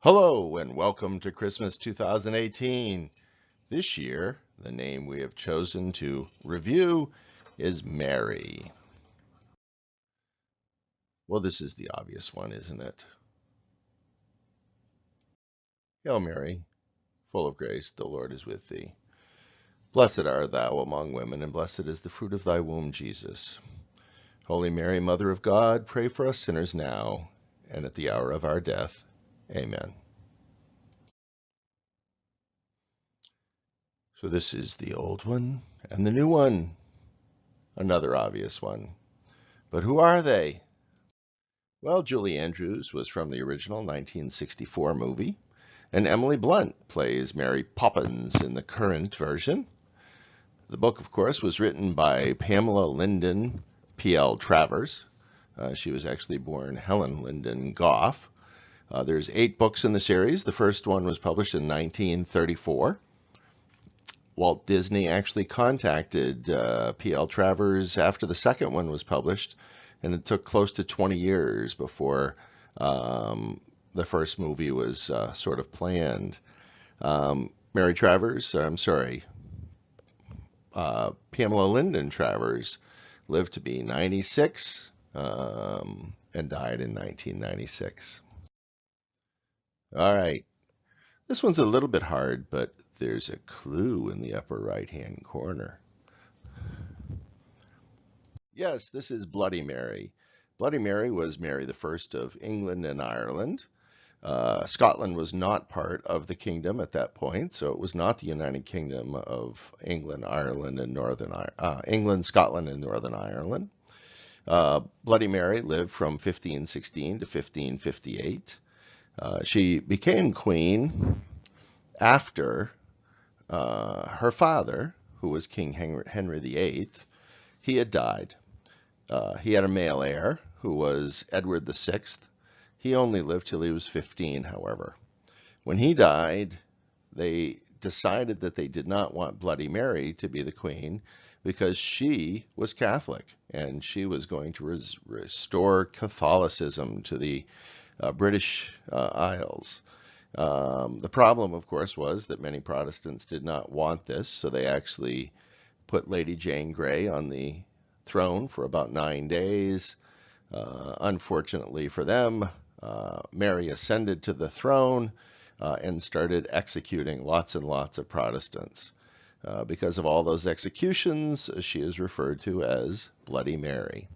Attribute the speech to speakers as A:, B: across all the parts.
A: Hello and welcome to Christmas 2018. This year, the name we have chosen to review is Mary. Well, this is the obvious one, isn't it? Hail Mary, full of grace, the Lord is with thee. Blessed art thou among women, and blessed is the fruit of thy womb, Jesus. Holy Mary, Mother of God, pray for us sinners now and at the hour of our death. Amen. So this is the old one and the new one. Another obvious one. But who are they? Well, Julie Andrews was from the original 1964 movie, and Emily Blunt plays Mary Poppins in the current version. The book, of course, was written by Pamela Lyndon P.L. Travers. She was actually born Helen Lyndon Goff. There's 8 books in the series. The first one was published in 1934. Walt Disney actually contacted P.L. Travers after the second one was published, and it took close to 20 years before the first movie was sort of planned. Pamela Lyndon Travers lived to be 96 and died in 1996. All right. This one's a little bit hard, but there's a clue in the upper right-hand corner. Yes, this is Bloody Mary. Bloody Mary was Mary I of England and Ireland. Scotland was not part of the kingdom at that point, so it was not the United Kingdom of England, Ireland, and England, Scotland, and Northern Ireland. Bloody Mary lived from 1516 to 1558. She became queen after her father, who was King Henry VIII, he had died. He had a male heir who was Edward VI. He only lived till he was 15, however. When he died, they decided that they did not want Bloody Mary to be the queen because she was Catholic and she was going to restore Catholicism to the British Isles. The problem, of course, was that many Protestants did not want this, so they actually put Lady Jane Grey on the throne for about 9 days. Unfortunately for them, Mary ascended to the throne and started executing lots and lots of Protestants. Because of all those executions, she is referred to as Bloody Mary.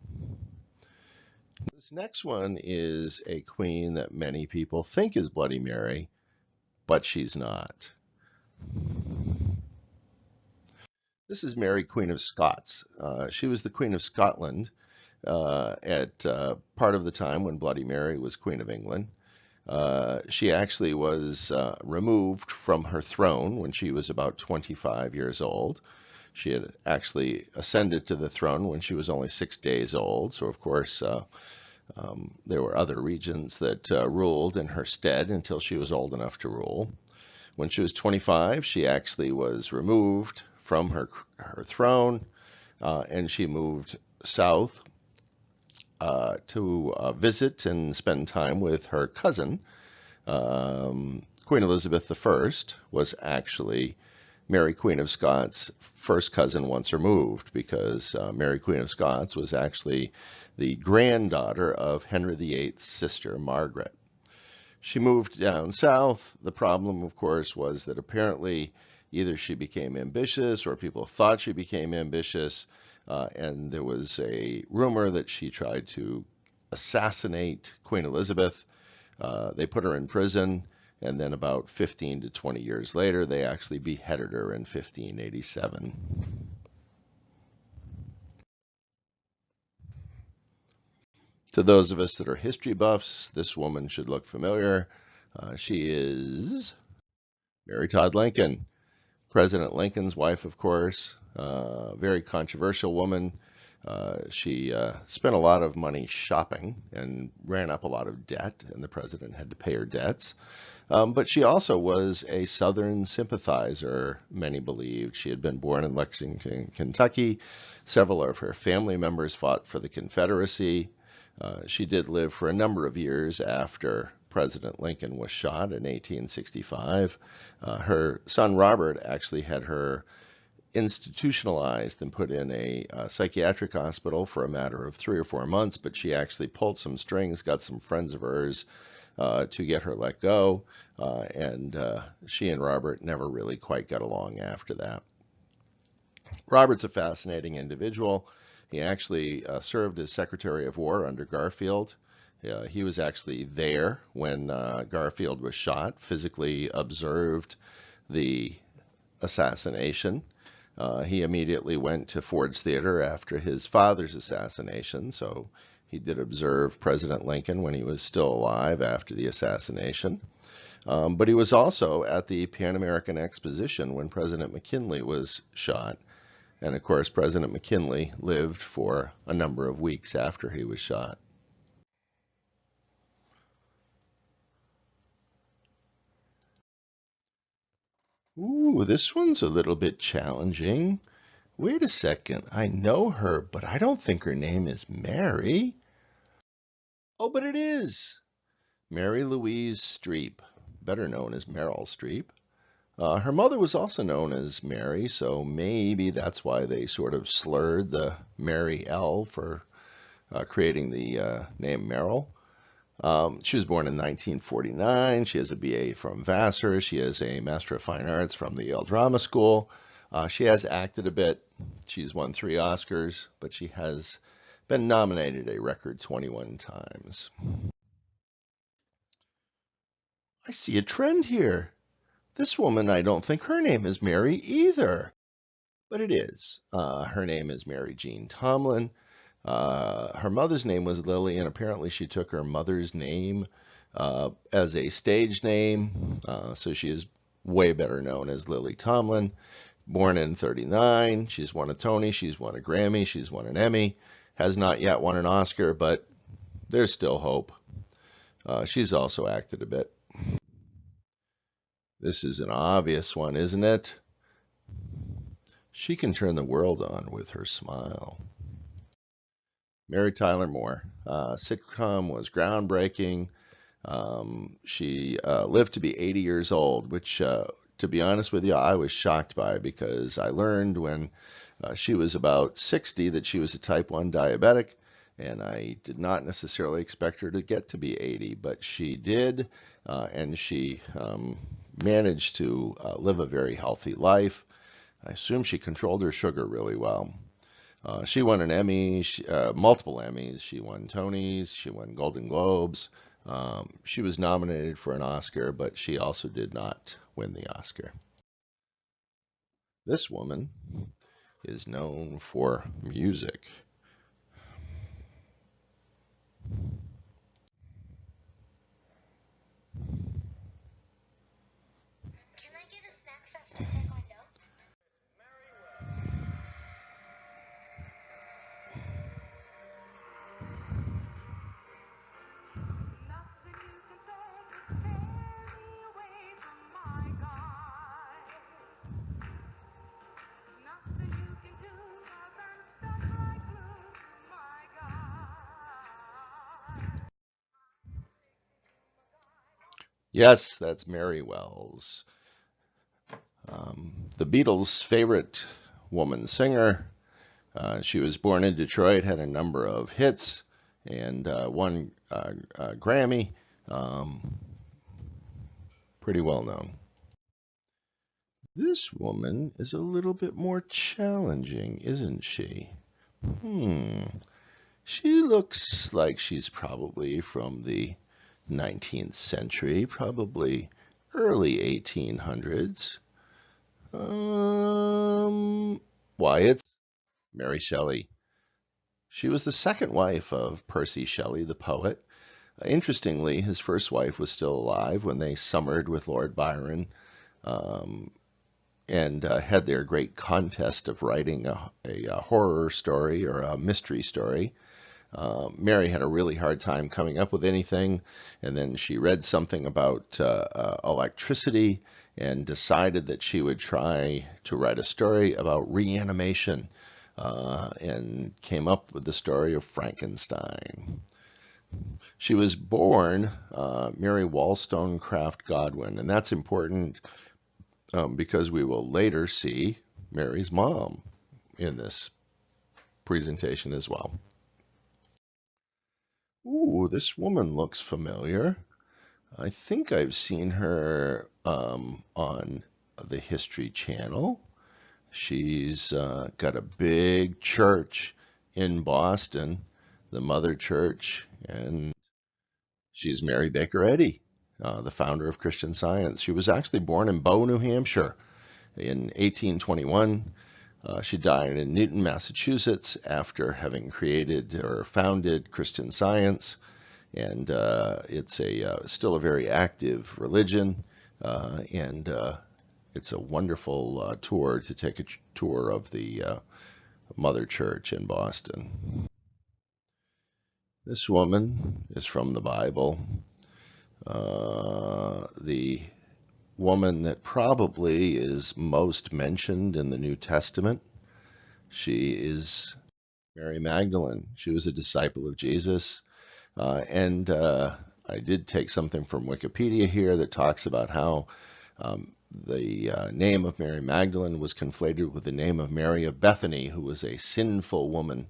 A: This next one is a queen that many people think is Bloody Mary, but she's not. This is Mary, Queen of Scots. She was the Queen of Scotland at part of the time when Bloody Mary was Queen of England. She actually was removed from her throne when she was about 25 years old. She had actually ascended to the throne when she was only 6 days old, so of course there were other regions that ruled in her stead until she was old enough to rule. When she was 25, she actually was removed from her throne, and she moved south to visit and spend time with her cousin. Queen Elizabeth I was actually Mary, Queen of Scots' first cousin once removed, because Mary, Queen of Scots was actually the granddaughter of Henry VIII's sister, Margaret. She moved down south. The problem, of course, was that apparently either she became ambitious or people thought she became ambitious, and there was a rumor that she tried to assassinate Queen Elizabeth. They put her in prison, and then about 15 to 20 years later, they actually beheaded her in 1587. To those of us that are history buffs, this woman should look familiar. She is Mary Todd Lincoln, President Lincoln's wife, of course. Very controversial woman. She spent a lot of money shopping and ran up a lot of debt, and the president had to pay her debts. But she also was a Southern sympathizer, many believed. She had been born in Lexington, Kentucky. Several of her family members fought for the Confederacy. She did live for a number of years after President Lincoln was shot in 1865. Her son Robert actually had her institutionalized and put in a psychiatric hospital for a matter of 3 or 4 months, but she actually pulled some strings, got some friends of hers to get her let go, and she and Robert never really quite got along after that. Robert's a fascinating individual. He actually served as Secretary of War under Garfield. He was actually there when Garfield was shot, physically observed the assassination. He immediately went to Ford's Theater after his father's assassination, so he did observe President Lincoln when he was still alive after the assassination. But he was also at the Pan American Exposition when President McKinley was shot. And of course, President McKinley lived for a number of weeks after he was shot. Ooh, this one's a little bit challenging. Wait a second, I know her, but I don't think her name is Mary. Oh, but it is. Mary Louise Streep, better known as Meryl Streep. Her mother was also known as Mary, so maybe that's why they sort of slurred the Mary L for creating the name Meryl. She was born in 1949. She has a BA from Vassar. She has a Master of Fine Arts from the Yale Drama School. She has acted a bit. She's won 3 Oscars, but she has been nominated a record 21 times. I see a trend here. This woman, I don't think her name is Mary either, but it is. Her name is Mary Jean Tomlin. Her mother's name was Lily, and apparently she took her mother's name as a stage name, so she is way better known as Lily Tomlin. Born in 1939, she's won a Tony, she's won a Grammy, she's won an Emmy, has not yet won an Oscar, but there's still hope. She's also acted a bit. This is an obvious one, isn't it? She can turn the world on with her smile. Mary Tyler Moore. Sitcom was groundbreaking. She lived to be 80 years old, which, to be honest with you, I was shocked by because I learned when she was about 60 that she was a type 1 diabetic, and I did not necessarily expect her to get to be 80, but she did, and she managed to live a very healthy life. I assume she controlled her sugar really well. She won an Emmy, multiple Emmys. She won Tonys, she won Golden Globes. She was nominated for an Oscar, but she also did not win the Oscar. This woman is known for music.
B: Can I get a snack fast to take my notes?
A: Yes, that's Mary Wells. The Beatles' favorite woman singer. She was born in Detroit, had a number of hits, and won a Grammy. Pretty well known. This woman is a little bit more challenging, isn't she? She looks like she's probably from the 19th century, probably early 1800s. Why, it's Mary Shelley. She was the second wife of Percy Shelley, the poet. Interestingly, his first wife was still alive when they summered with Lord Byron, and had their great contest of writing a horror story or a mystery story. Mary had a really hard time coming up with anything, and then she read something about electricity and decided that she would try to write a story about reanimation, and came up with the story of Frankenstein. She was born Mary Wollstonecraft Godwin, and that's important because we will later see Mary's mom in this presentation as well. Ooh, this woman looks familiar. I think I've seen her on the History Channel. She's got a big church in Boston, the Mother Church, and she's Mary Baker Eddy, the founder of Christian Science. She was actually born in Bow, New Hampshire in 1821. She died in Newton, Massachusetts after having created or founded Christian Science. And it's still a very active religion, and it's a wonderful tour to take a tour of the Mother Church in Boston. This woman is from the Bible. The woman that probably is most mentioned in the New Testament. She is Mary Magdalene. She was a disciple of Jesus. And I did take something from Wikipedia here that talks about how the name of Mary Magdalene was conflated with the name of Mary of Bethany, who was a sinful woman.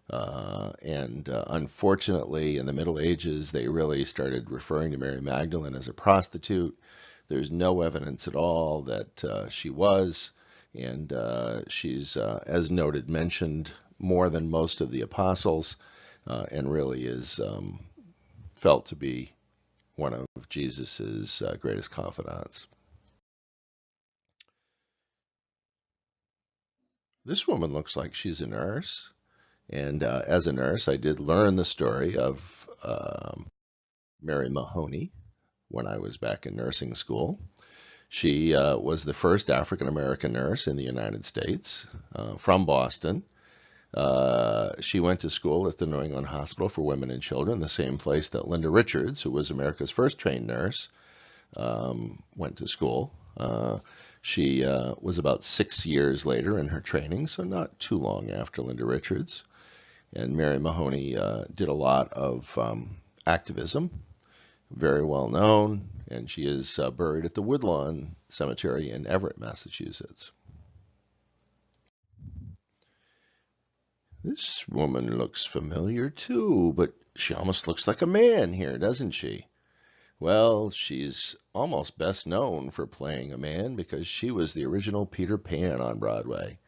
A: And unfortunately, in the Middle Ages, they really started referring to Mary Magdalene as a prostitute. There's no evidence at all that she was, and she's, as noted, mentioned more than most of the apostles, and really is felt to be one of Jesus's greatest confidants. This woman looks like she's a nurse, and as a nurse, I did learn the story of Mary Mahoney when I was back in nursing school. She was the first African American nurse in the United States, from Boston. She went to school at the New England Hospital for Women and Children, the same place that Linda Richards, who was America's first trained nurse, went to school. She was about 6 years later in her training, so not too long after Linda Richards. And Mary Mahoney did a lot of activism, very well known, and she is buried at the Woodlawn Cemetery in Everett, Massachusetts. This woman looks familiar too, but she almost looks like a man here, doesn't she? Well, she's almost best known for playing a man because she was the original Peter Pan on Broadway.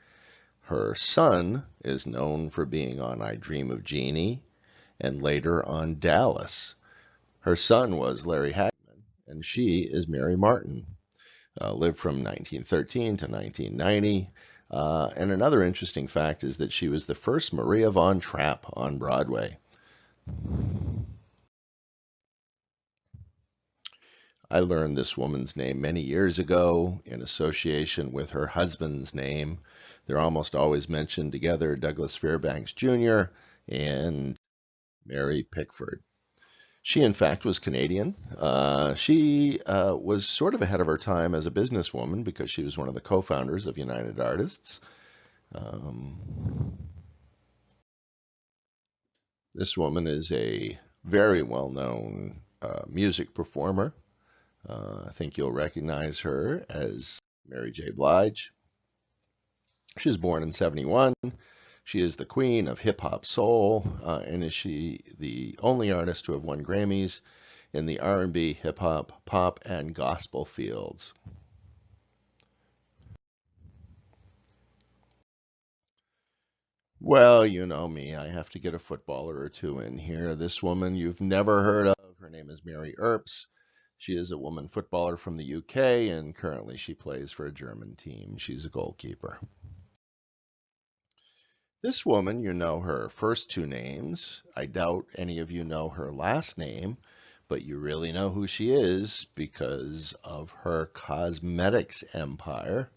A: Her son is known for being on I Dream of Jeannie and later on Dallas. Her son was Larry Hagman, and she is Mary Martin. Lived from 1913 to 1990. And another interesting fact is that she was the first Maria von Trapp on Broadway. I learned this woman's name many years ago in association with her husband's name. They're almost always mentioned together, Douglas Fairbanks Jr. and Mary Pickford. She, in fact, was Canadian. She was sort of ahead of her time as a businesswoman because she was one of the co-founders of United Artists. This woman is a very well-known music performer. I think you'll recognize her as Mary J. Blige. She was born in 1971. She is the queen of hip-hop soul, and is she the only artist to have won Grammys in the R&B, hip-hop, pop, and gospel fields. Well, you know me, I have to get a footballer or two in here. This woman you've never heard of, her name is Mary Earps. She is a woman footballer from the UK, and currently she plays for a German team. She's a goalkeeper. This woman, you know her first two names. I doubt any of you know her last name, but you really know who she is because of her cosmetics empire.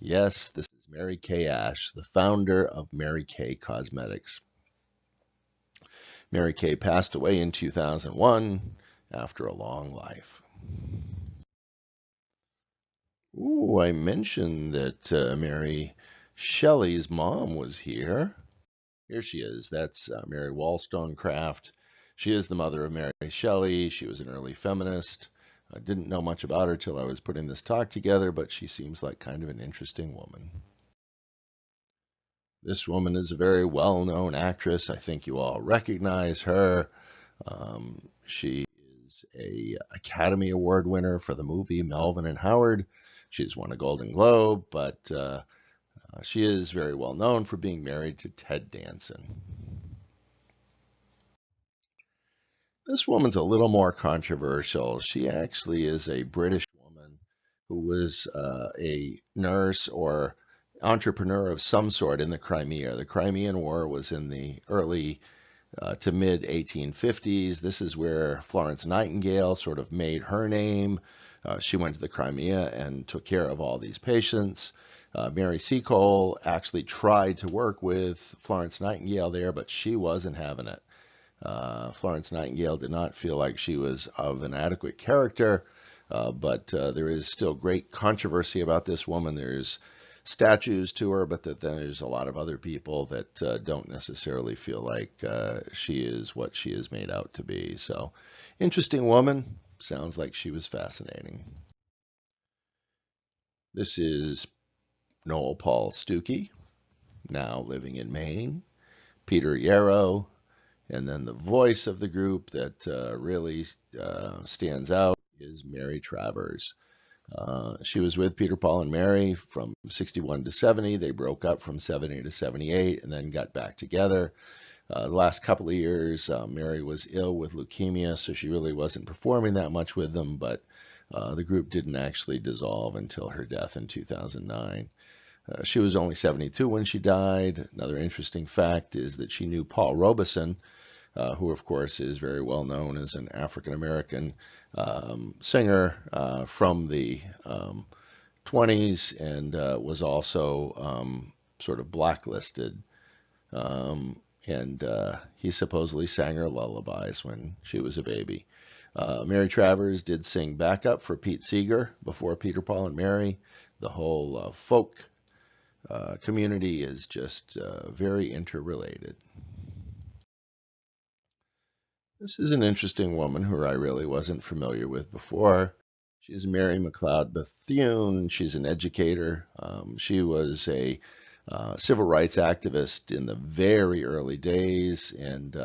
A: Yes, this is Mary Kay Ash, the founder of Mary Kay Cosmetics. Mary Kay passed away in 2001 after a long life. Ooh, I mentioned that Mary Shelley's mom was here. Here she is. That's Mary Wollstonecraft. She is the mother of Mary Shelley. She was an early feminist. I didn't know much about her till I was putting this talk together, but she seems like kind of an interesting woman. This woman is a very well-known actress. I think you all recognize her. She is a Academy Award winner for the movie Melvin and Howard. She's won a Golden Globe, but she is very well known for being married to Ted Danson. This woman's a little more controversial. She actually is a British woman who was a nurse or entrepreneur of some sort in the Crimea. The Crimean War was in the early to mid 1850s. This is where Florence Nightingale sort of made her name. She went to the Crimea and took care of all these patients. Mary Seacole actually tried to work with Florence Nightingale there, but she wasn't having it. Florence Nightingale did not feel like she was of an adequate character, but there is still great controversy about this woman. There's statues to her, but then there's a lot of other people that don't necessarily feel like she is what she is made out to be. So, interesting woman. Sounds like she was fascinating. This is Noel Paul Stookey, now living in Maine. Peter Yarrow. And then the voice of the group that really stands out is Mary Travers. She was with Peter, Paul, and Mary from 61 to 70. They broke up from 70 to 78 and then got back together. The last couple of years, Mary was ill with leukemia, so she really wasn't performing that much with them, but the group didn't actually dissolve until her death in 2009. She was only 72 when she died. Another interesting fact is that she knew Paul Robeson, who, of course, is very well known as an African-American singer from the 20s and was also sort of blacklisted. And he supposedly sang her lullabies when she was a baby. Mary Travers did sing backup for Pete Seeger before Peter, Paul, and Mary. The whole folk community is just very interrelated. This is an interesting woman who I really wasn't familiar with before. She's Mary Mcleod Bethune. She's an educator. She was a civil rights activist in the very early days and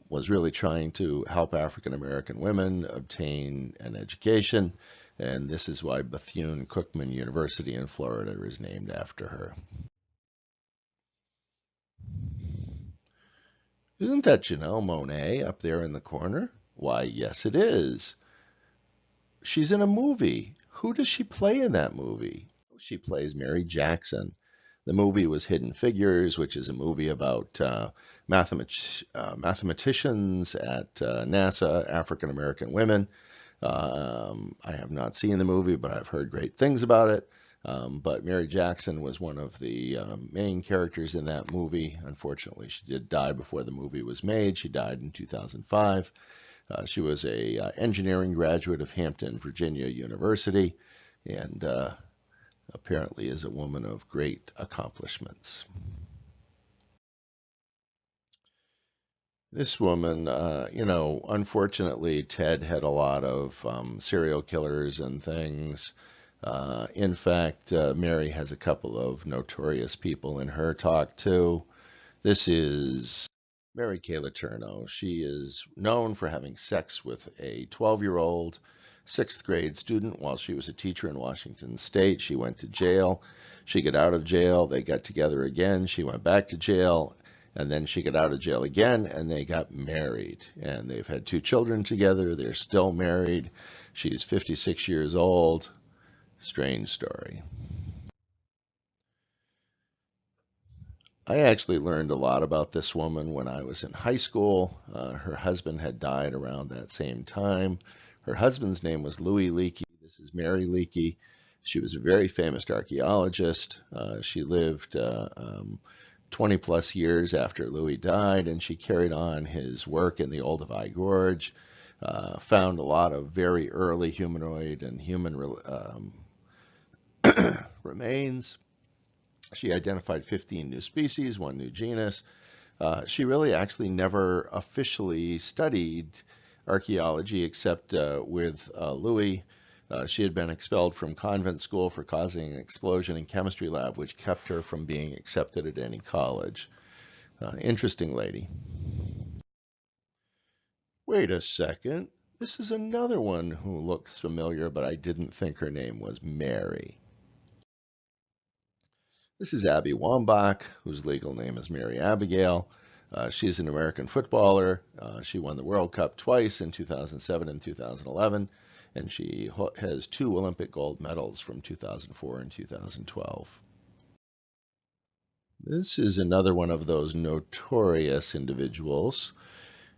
A: was really trying to help African American women obtain an education. And this is why Bethune-Cookman University in Florida is named after her. Isn't that Janelle Monáe up there in the corner? Why, yes, it is. She's in a movie. Who does she play in that movie? She plays Mary Jackson. The movie was Hidden Figures, which is a movie about mathematicians at NASA, African-American women. I have not seen the movie, but I've heard great things about it. But Mary Jackson was one of the main characters in that movie. Unfortunately, she did die before the movie was made. She died in 2005. She was a engineering graduate of Hampton, Virginia University, and apparently is a woman of great accomplishments. This woman, unfortunately, Ted had a lot of serial killers and things. In fact, Mary has a couple of notorious people in her talk, too. This is Mary Kay Letourneau. She is known for having sex with a 12-year-old sixth grade student while she was a teacher in Washington State. She went to jail. She got out of jail. They got together again. She went back to jail. And then she got out of jail again, and they got married. And they've had 2 children together. They're still married. She's 56 years old. Strange story. I actually learned a lot about this woman when I was in high school. Her husband had died around that same time. Her husband's name was Louis Leakey. This is Mary Leakey. She was a very famous archaeologist. She lived 20 plus years after Louis died, and she carried on his work in the Olduvai Gorge, found a lot of very early humanoid and human remains. She identified 15 new species, 1 new genus. She really actually never officially studied archaeology except with Louis. She had been expelled from convent school for causing an explosion in chemistry lab, which kept her from being accepted at any college. Interesting lady. Wait a second. This is another one who looks familiar, but I didn't think her name was Mary. This is Abby Wambach, whose legal name is Mary Abigail. She's an American footballer. She won the World Cup twice in 2007 and 2011, and she has 2 Olympic gold medals from 2004 and 2012. This is another one of those notorious individuals.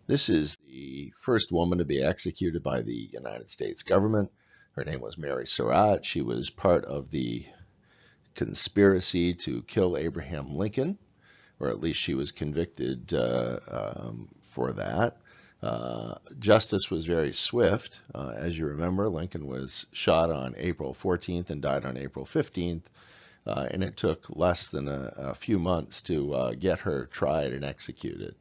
A: This is the first woman to be executed by the United States government. Her name was Mary Surratt. She was part of the conspiracy to kill Abraham Lincoln, or at least she was convicted for that. Justice was very swift. As you remember, Lincoln was shot on April 14th and died on April 15th, and it took less than a few months to get her tried and executed.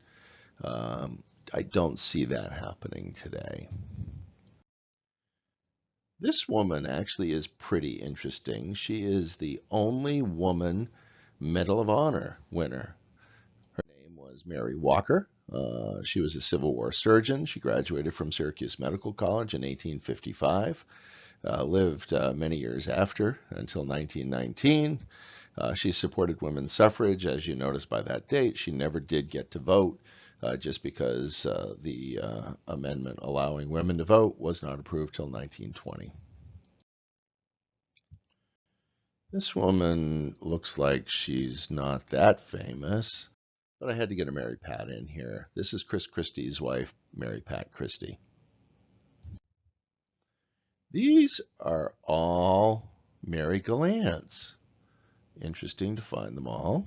A: I don't see that happening today. This woman actually is pretty interesting. She is the only woman Medal of Honor winner. Her name was Mary Walker. She was a Civil War surgeon. She graduated from Syracuse Medical College in 1855, lived many years after until 1919. She supported women's suffrage. As you notice by that date, she never did get to vote. Just because the amendment allowing women to vote was not approved till 1920. This woman looks like she's not that famous, but I had to get a Mary Pat in here. This is Chris Christie's wife, Mary Pat Christie. These are all Mary Gallants. Interesting to find them all.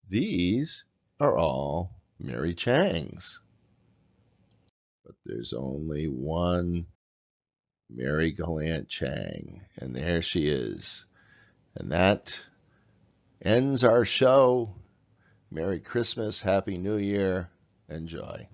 A: These are all Mary Changs. But there's only one Mary Gallant Chang, and there she is. And that ends our show. Merry Christmas, Happy New Year, enjoy.